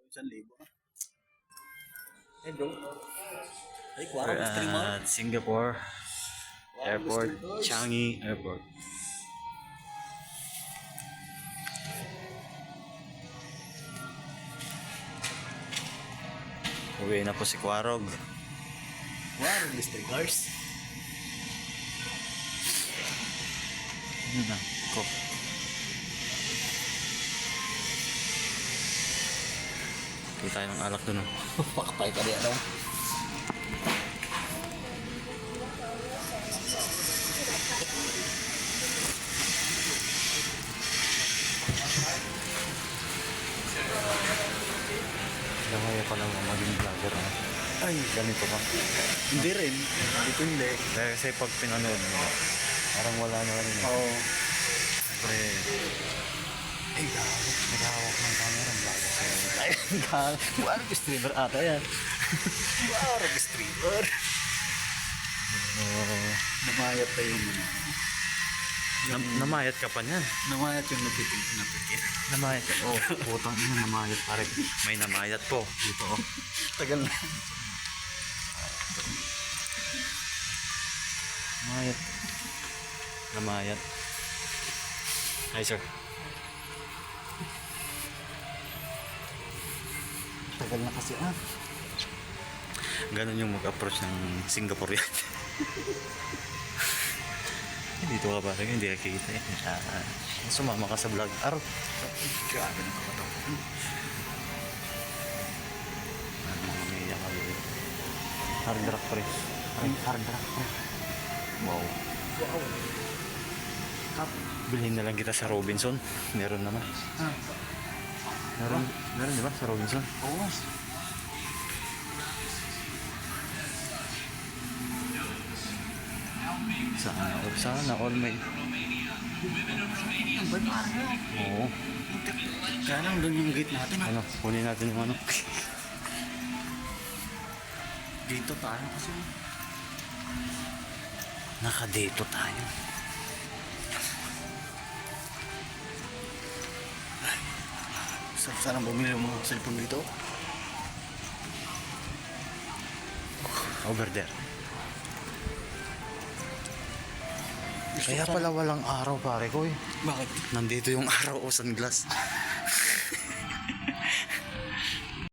1,000. Hey bro. Ay, We're Quarog streamer. at Singapore Airport, streamers. Changi Airport. Uwi na po si Quarog. Quarog streamers. Nako. Kita tayo ng alak dun. Pakpay ka diyan daw. Kaya pa lang maging vlogger. Ay, ganito pa. Hindi rin. Depende. Dahil kasi pag pinanood mo, parang wala na rin. Oo. Siyempre, naghahawak ng camera ang vlogger. Ay, Quarog streamer ata yan. Quarog streamer. Namayat pa yung Namayat ka pa niyan. namayat yung napitin. Namayat ka. Oh, putang ina, namayat pare. May namayat po. Dito oh. Tagal na. Namayat. Namayat. Hi sir. Tagal na kasi Ganon yung mag-approach ng Singaporean. Dito ka pare, hindi ka kita eh. Sumama ka sa vlog. Araw. Grabe na ako daw. Umiiyak ka dito. Hard rock pre. Hard rock pre. Wow. Wow. Bilhin na lang kita sa Robinson. Meron naman. Meron di ba sa Robinson? Oo. Sana all may. Ang ba't parang yun? Oo. Kaya lang doon yung gate natin Ano, kunin natin yung ano. Dito tayo kasi. Naka-dito tayo. Sana bumili ng mga cellphone dito. Over there. Kaya pala walang araw pare ko eh. Bakit? Nandito yung araw o sunglass.